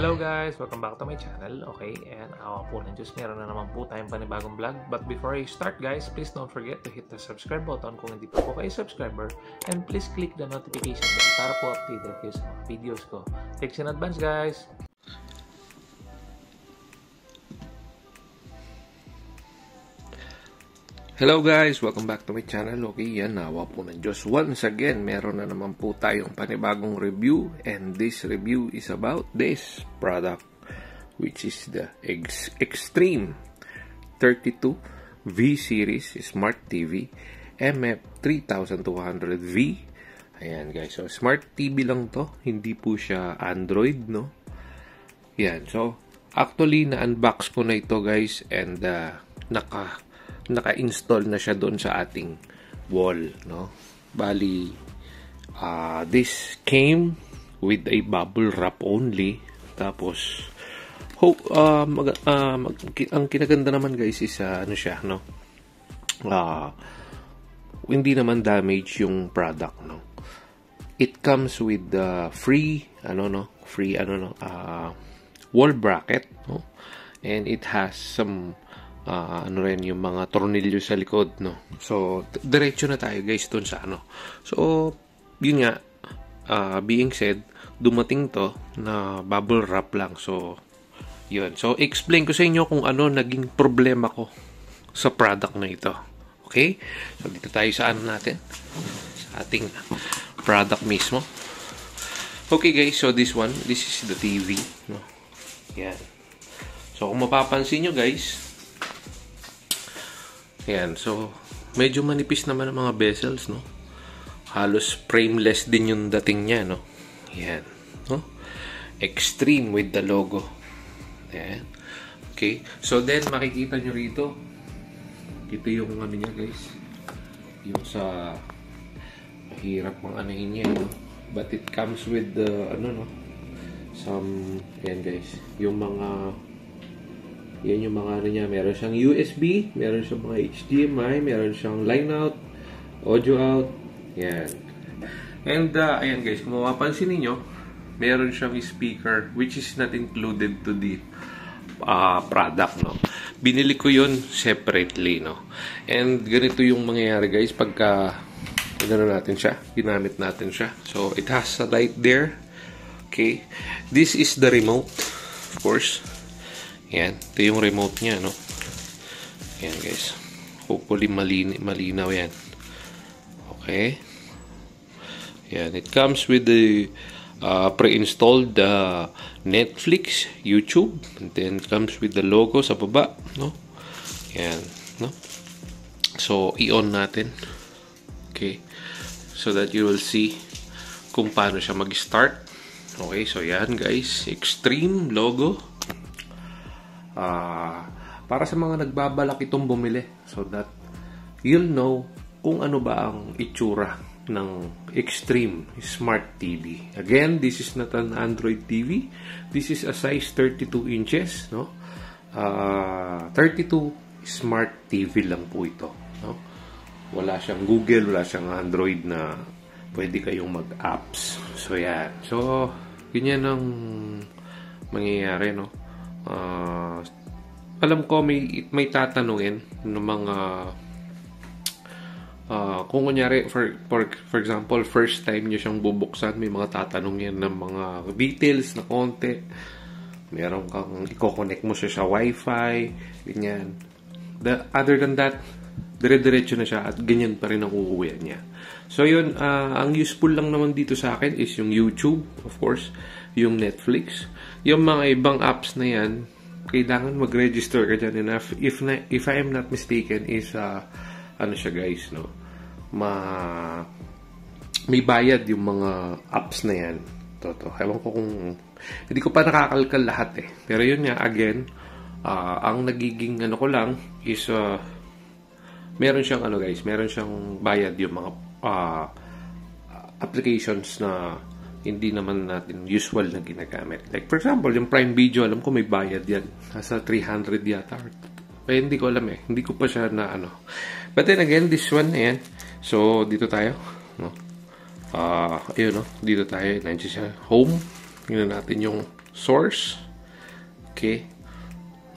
Hello guys! Welcome back to my channel. Okay, and awa po ng Diyos, meron na naman po tayong panibagong vlog. But before I start guys, please don't forget to hit the subscribe button kung hindi pa po kayo subscriber. And please click the notification bell para po updated kayo sa mga videos ko. Thanks in advance guys! Hello guys! Welcome back to my channel. Okay, yan, awa po ng Diyos. Once again, meron na naman po tayong panibagong review. And this review is about this product, which is the Extreme 32 V Series Smart TV MF3200V. Ayan guys, so Smart TV lang to. Hindi po siya Android, no? Yan, so actually na-unbox ko na ito guys. And naka-install na siya doon sa ating wall, no? Bali, this came with a bubble wrap only. Tapos, ang kinaganda naman guys is, ano siya, no? Hindi naman damage yung product, no? It comes with the free wall bracket, no? And it has some rin yung mga tornilyo sa likod, no? So diretso na tayo guys doon sa ano. So yun nga, being said, dumating to na bubble wrap lang. So yun, so explain ko sa inyo kung ano naging problema ko sa product na ito. Okay, so dito tayo sa ano natin, sa ating product mismo. Okay guys, so this is the TV, no? Yan. So kung mapapansin nyo guys, yan, so medyo manipis naman ang mga bezels, no? Halos frameless din yung dating niya, no? Yan, no? Extreme with the logo. Yan. Okay, so then makikita nyo rito, ito yung ano niya guys, yung sa mahirap ang anahin niya, no? But it comes with the some, yan guys, yung mga, yan yung mga ano niya. Meron siyang USB, meron siyang mga HDMI, meron siyang line out, audio out. Yan. And ayan guys, kung mapapansin niyo, meron siyang speaker which is not included to the product, no. Binili ko yun separately, no. And ganito yung mangyayari guys pagka natin siya, ginamit natin siya. So it has a light there. Okay. This is the remote, of course. Yan, ito yung remote niya, no? Yan guys. Hopefully malinaw yan. Okay. Yan, it comes with the pre-installed Netflix, YouTube, and then it comes with the logo sa baba, no? Yan, no? So, i-on natin. Okay. So that you will see kung paano siya mag-start. Okay, so yan guys. Extreme logo. Para sa mga nagbabalak itong bumili, so that you'll know kung ano ba ang itsura ng Extreme Smart TV. Again, this is not an Android TV. This is a size 32 inches, no? 32 Smart TV lang po ito, no? Wala siyang Google, wala siyang Android na pwede kayong mag-apps. So yan. So ganyan ang mangyayari, no? Alam ko may tatanungin ng mga kung kunyari for example first time nyo siyang bubuksan, may mga tatanungin ng mga details na konti. Meron kang i-connect mo siya sa wifi, ganyan. Other than that, dire-diretso na siya at ganyan pa rin ang uuwian niya. So yun, ang useful lang naman dito sa akin is yung YouTube, of course, yung Netflix. Yung mga ibang apps na yan, kailangan mag-register ka dyan. And if I am not mistaken, is ano siya guys, no? May bayad yung mga apps na yan. Ewan ko kung hindi ko pa nakakalkal lahat eh. Pero yun nga, again, ang nagiging ano ko lang is meron siyang ano guys, meron siyang bayad yung mga applications na hindi naman natin usual na ginagamit. Like for example, yung Prime Video, alam ko may bayad yan. Nasa 300 yata. Pero hindi ko alam eh. Hindi ko pa siya na ano. But then again, this one, ayan. So, dito tayo. No? Ayun, no? Dito tayo. Nandiyan siya. Home. Tingnan natin yung source. Okay.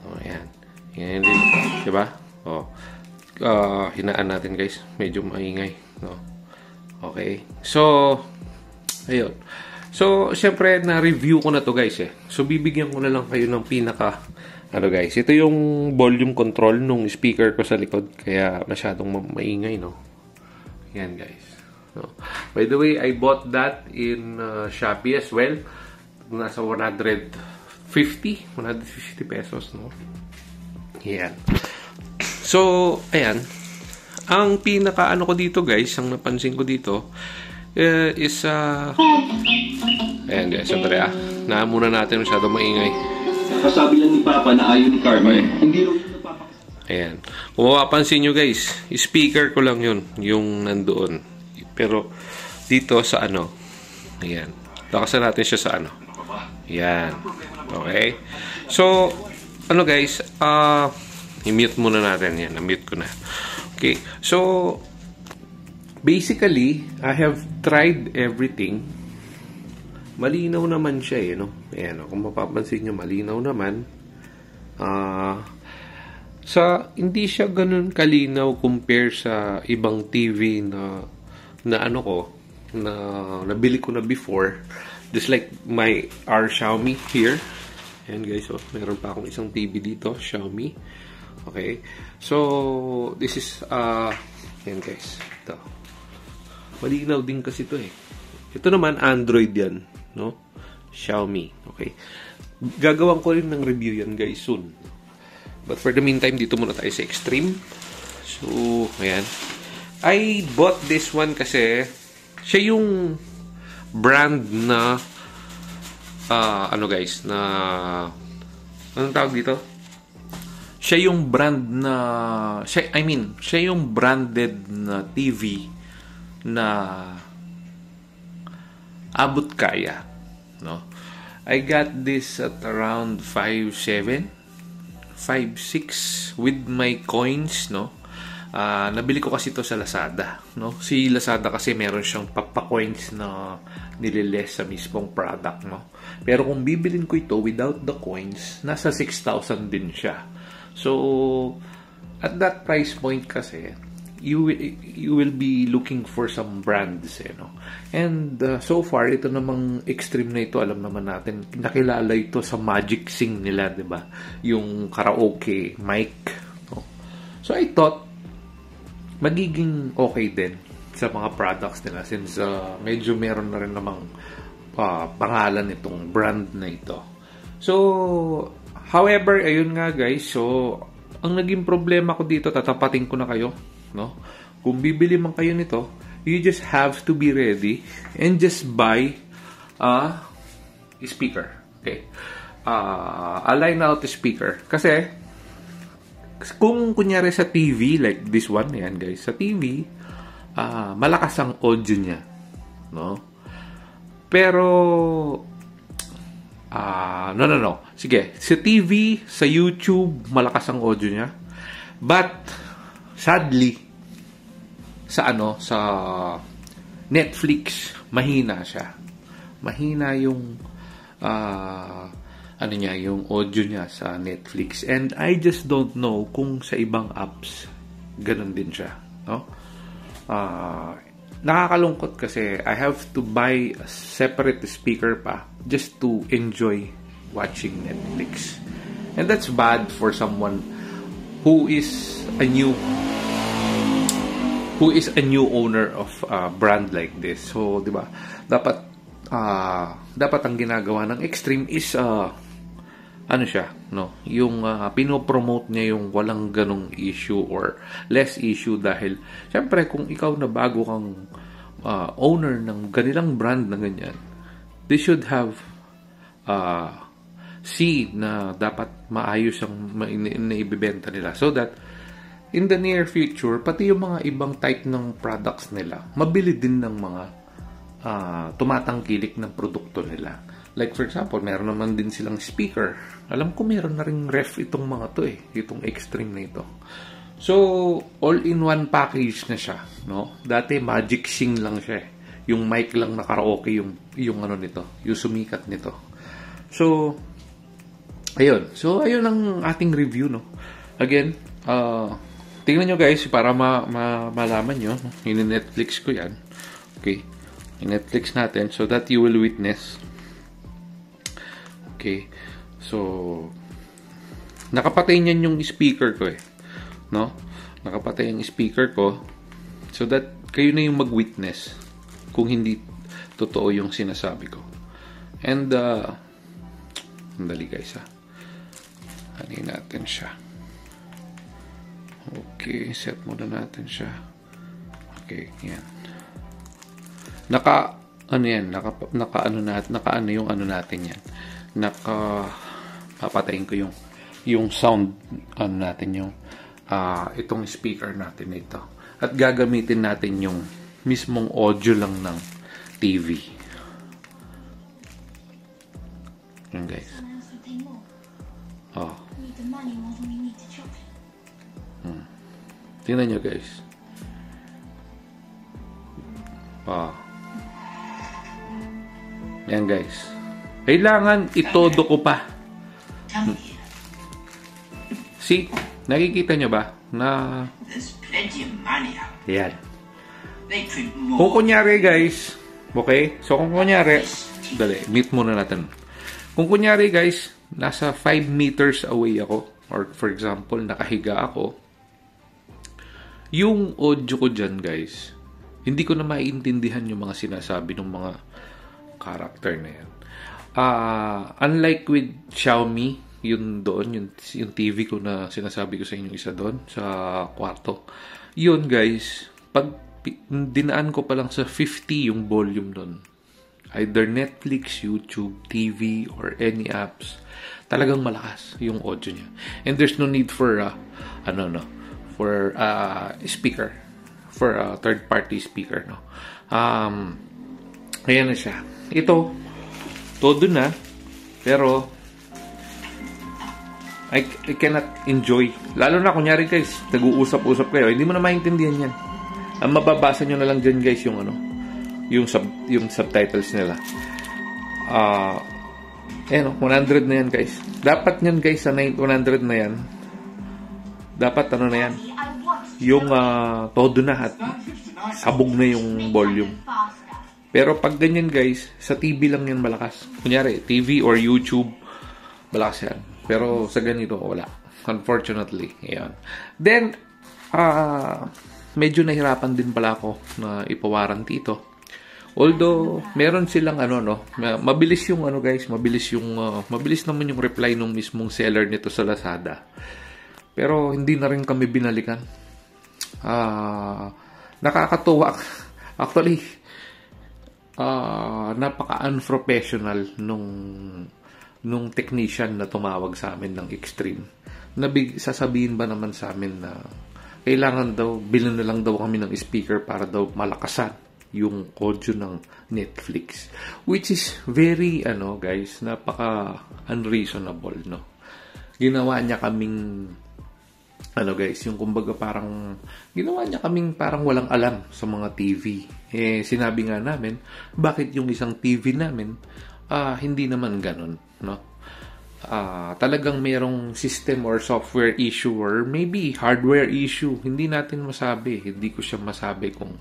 Oh, ayan. Yan din. Diba? Oh. Hinaan natin guys. Medyo maingay. No? Okay. So, ayun. So, syempre, na-review ko na to guys eh. So, bibigyan ko na lang kayo ng pinaka, guys. Ito yung volume control nung speaker ko sa likod. Kaya masyadong maingay, no? Yan guys. No. By the way, I bought that in Shopee as well. Nasa 150 pesos, no? Yan. So, ayan. Ang pinaka ko dito guys, ang napansin ko dito is ayan guys, siyempre muna natin masyado maingay. Kasabi lang ni Papa na ayaw ni Carmen. Hindi lang ayan. Kung mapapansin nyo guys, speaker ko lang yun, yung nandoon. Pero dito sa ayan. Lakasan natin siya sa Ayan. Okay. So, guys, i-mute muna natin yan. Na-mute ko na. Okay. So, basically, I have tried everything. Malinaw naman siya no? Ayan, kung mapapansin nyo, malinaw naman. Hindi siya ganun kalinaw compare sa ibang TV na nabili ko na before. Just like my Xiaomi here. Ayan guys, meron pa akong isang TV dito, Xiaomi. Okay. So, this is, ayan guys. Ito. Malinaw din kasi ito eh. Ito naman, Android yan. No? Xiaomi. Okay. Gagawin ko rin ng review yan guys soon. But for the meantime, dito muna tayo sa Extreme. So, ayan. I bought this one kasi siya yung brand na guys, na anong tawag dito? Siya yung brand na siya yung branded na TV na abot kaya, no? I got this at around 5.7 5.6 with my coins, no? Nabili ko kasi ito sa Lazada, no? Si Lazada kasi meron siyang papakoins na nililes sa mismong product, no? Pero kung bibilin ko ito without the coins, nasa 6,000 din siya. So, at that price point kasi, you will be looking for some brands, no? And so far, ito namang Extreme na ito, alam naman natin, nakilala ito sa Magic Sing nila, 'di ba? Yung karaoke mic, no? So I thought magiging okay din sa mga products nila since medyo meron na rin namang pangalan itong brand na ito. So, however, ayun nga guys, so ang naging problema ko dito, tatapatin ko na kayo, no? Kung bibili man kayo nito, you just have to be ready and just buy a speaker. Okay? A line out speaker. Kasi kung kunyari sa TV, like this one, yan guys, sa TV, malakas ang audio niya, no? Pero, no. Sige, sa TV, sa YouTube, malakas ang audio niya. But, sadly, sa Netflix, mahina siya. Mahina yung, yung audio niya sa Netflix. And I just don't know kung sa ibang apps ganun din siya, no? Nakakalungkot kasi I have to buy a separate speaker pa just to enjoy watching Netflix. And that's bad for someone who is a new owner of a brand like this. So, 'di ba? Dapat ang ginagawa ng Extreme is yung pinopromote niya yung walang ganong issue or less issue dahil syempre kung ikaw na bago kang owner ng ganilang brand na ganyan, they should have see na dapat maayos ang naibibenta nila so that in the near future, pati yung mga ibang type ng products nila, mabili din ng mga tumatangkilik ng produkto nila. Like for example, meron naman din silang speaker. Alam ko meron na ring ref itong mga to itong Extreme na ito. So, all-in-one package na siya, no? Dati Magic Sing lang siya. Yung mic lang na karaoke yung nito, yung sumikat nito. So, ayun. So, ayun ang ating review, no? Again, tingnan nyo guys, para malaman nyo, in-Netflix ko yan. Okay. In-Netflix natin so that you will witness. Okay. So, nakapatay niyan yung speaker ko eh. No? Nakapatay yung speaker ko so that kayo na yung mag-witness kung hindi totoo yung sinasabi ko. And, sandali guys ha. Hanin natin siya. Okay, set muna natin siya. Okay, yan. Naka yung ano natin yan. Papatayin ko yung sound, natin yung, itong speaker natin ito. At gagamitin natin yung mismong audio lang ng TV. Yan guys. Tingnan nyo guys. Yan guys. Kailangan itodo ko pa. See? Nakikita nyo ba? Yan. Kung kunyari guys, okay? So kung kunyari, meet muna natin. Kung kunyari guys, nasa 5 meters away ako, or for example, nakahiga ako, yung audio ko dyan guys, hindi ko na maiintindihan yung mga sinasabi ng mga character na yan. Unlike with Xiaomi, yung TV ko na sinasabi ko sa inyo, isa doon sa kwarto. Yun guys, pag dinaan ko pa lang sa 50 yung volume doon, either Netflix, YouTube, TV, or any apps, talagang malakas yung audio niya. And there's no need for speaker, for a third party speaker, no. Ayan na siya. Ito todo na, pero I cannot enjoy. Lalo na kunyari guys, nag-uusap-usap kayo, hindi mo na maintindihan yan. Ang mababasa nyo na lang dyan guys yung subtitles nila. 100 na yan guys. Dapat yan guys, sa 100 na yan, dapat na yan, yung todo na at sabog na yung volume. Pero pag ganyan guys, sa TV lang yan malakas. Kunyari, TV or YouTube, malakas yan. Pero sa ganito, wala. Unfortunately. Ayan. Then, medyo nahirapan din pala ako na ipawarranty ito. Although, meron silang mabilis yung mabilis naman yung reply ng mismong seller nito sa Lazada. Pero, hindi na rin kami binalikan. Nakakatuwa. Actually, napaka-unprofessional nung technician na tumawag sa amin ng Extreme. Sasabihin ba naman sa amin na kailangan daw, bilhin na lang daw kami ng speaker para daw malakasan yung audio ng Netflix. Which is very, guys, napaka-unreasonable, no? Ginawa niya kaming, guys, yung kumbaga ginawa niya kaming parang walang alam sa mga TV. Sinabi nga namin, bakit yung isang TV namin, hindi naman ganun, no? Talagang mayroong system or software issue or maybe hardware issue. Hindi natin masabi. Hindi ko siya masabi kung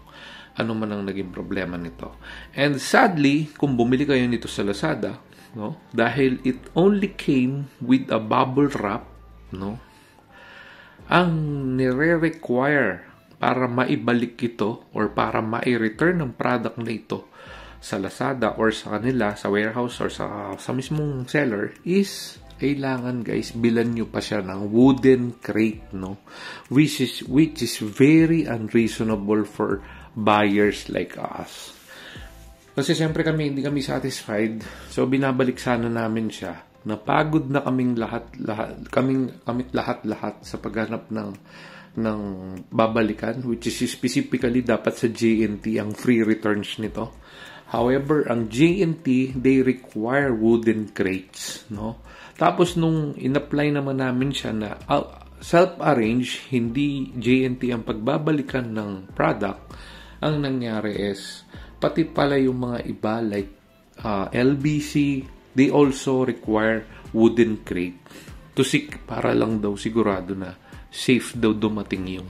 ano man ang naging problema nito. And sadly, kung bumili kayo nito sa Lazada, no, dahil it only came with a bubble wrap, no, ang nire-require para maibalik ito or para ma-return ng product na ito sa Lazada or sa kanila, sa warehouse or sa mismong seller is kailangan guys, bilan nyo pa siya ng wooden crate, no? Which is very unreasonable for buyers like us. Kasi siyempre hindi kami satisfied. So binabalik sana namin siya. Napagod na kaming lahat sa paghanap ng babalikan, which is specifically dapat sa JNT ang free returns nito. However, ang JNT, they require wooden crates, no? Tapos nung in-apply naman namin siya na self-arrange, hindi JNT ang pagbabalikan ng product, ang nangyari is pati pala yung mga iba like LBC, they also require wooden crate para lang daw sigurado na safe daw dumating yung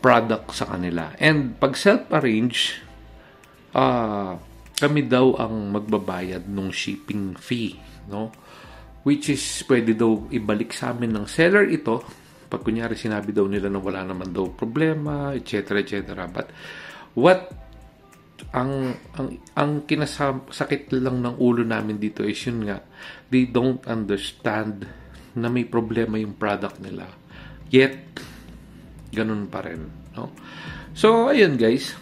product sa kanila. And pag self-arrange, kami daw ang magbabayad ng shipping fee, no? Which is pwede daw ibalik sa amin ng seller ito pag kunyari sinabi daw nila na wala naman daw problema, etc. But ang kinasakit lang ng ulo namin dito is yun nga, they don't understand na may problema yung product nila, yet ganun pa rin, no? So ayun guys,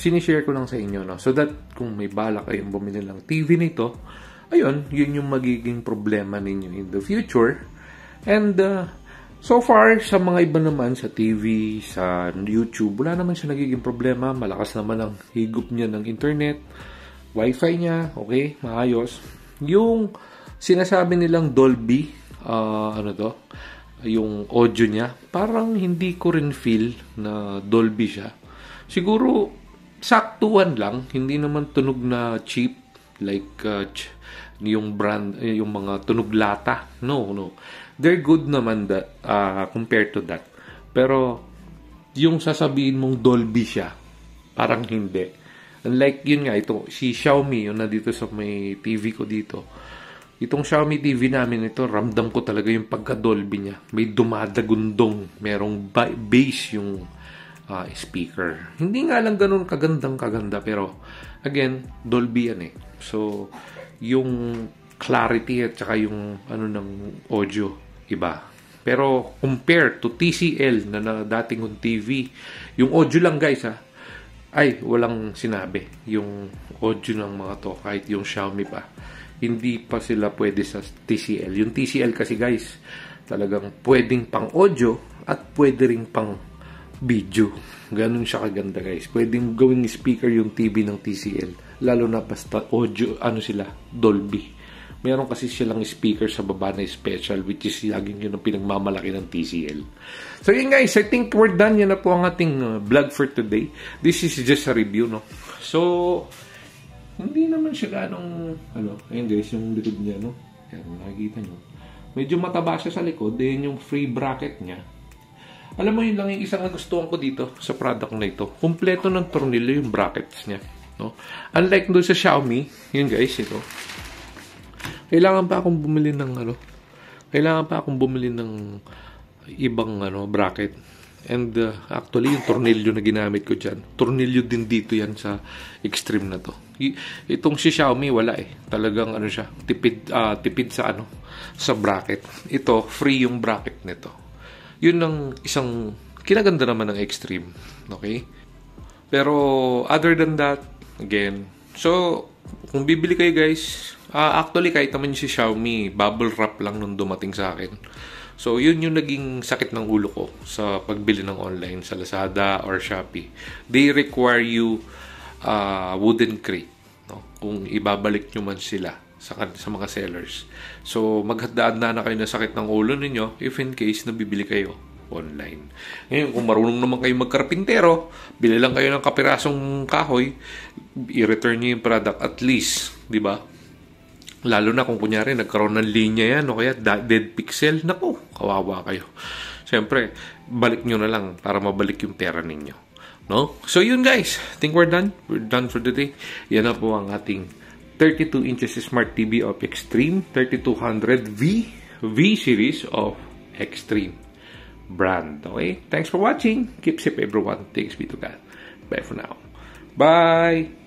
sinishare ko lang sa inyo, no, so that kung may balak kayong bumili ng TV nito, ayun, yun yung magiging problema ninyo in the future. And so far, sa mga iba naman, sa TV, sa YouTube, wala naman siya nagiging problema. Malakas naman ang higop niya ng internet. Wi-Fi niya, okay, maayos. Yung sinasabi nilang Dolby, yung audio niya, parang hindi ko rin feel na Dolby siya. Siguro, saktuan lang. Hindi naman tunog na cheap, like yung brand, yung mga tunog lata. No. They're good naman that compared to that. Pero yung sasabihin mong Dolby siya, parang hindi. Unlike yun nga, ito, si Xiaomi, yung nandito sa may TV ko dito. Itong Xiaomi TV namin ito, ramdam ko talaga yung pagka-Dolby niya. May dumadagundong, merong bass yung speaker. Hindi nga lang ganun kaganda, pero again, Dolby yan eh. So, yung clarity at saka yung ng audio, iba. Pero compare to TCL na dating kong TV, yung audio lang guys ay walang sinabi. Yung audio ng mga to, kahit yung Xiaomi pa, hindi pa sila pwede sa TCL. Yung TCL kasi guys, talagang pwedeng pang audio at pwede ring pang video. Ganun siya kaganda guys. Pwedeng gawing speaker yung TV ng TCL. Lalo na basta audio, sila, Dolby. Meron kasi silang speaker sa baba na special, which is laging yun ang pinagmamalaki ng TCL. So yun guys, I think we're done. Yan na po ang ating vlog for today. This is just a review, no? So, hindi naman siya ganong, ayun guys, yung likod niya, no? Yan, nakikita nyo. Medyo mataba siya sa likod. Then yung free bracket niya. Alam mo, yun lang yung isang nagustuhan ko dito sa product na ito. Kompleto ng tornilyo yung brackets niya, no? Unlike doon sa Xiaomi, yun guys, ito. Kailangan pa akong bumili ng ibang bracket. And actually, yung tornilyo na ginamit ko dyan, tornilyo din dito yan sa Extreme na to. Itong si Xiaomi, wala eh. Talagang siya, tipid sa sa bracket. Ito, free yung bracket nito. Yun ang isang kinaganda naman ng Extreme. Okay? Pero, other than that, again, so, kung bibili kayo guys, actually kahit naman si Xiaomi, bubble wrap lang nung dumating sa akin. So, yun yung naging sakit ng ulo ko sa pagbili ng online sa Lazada or Shopee. They require you wooden crate, no? Kung ibabalik nyo man sila sa mga sellers. So, maghadaan na kayo na sakit ng ulo ninyo if in case na bibili kayo online. Ngayon, kung marunong naman kayo magkarpintero, bili lang kayo ng kapirasong kahoy, i-return nyo yung product at least, di ba? Lalo na kung kunyari nagkaroon ng linya yan o kaya dead pixel, naku, kawawa kayo. Siyempre, balik nyo na lang para mabalik yung pera ninyo, no? So yun guys, I think we're done for the day. Yan na po ang ating 32 inches Smart TV of Extreme 3200 V series of Extreme brand. Okay, thanks for watching. Keep safe everyone. Thanks be to God. Bye for now. Bye.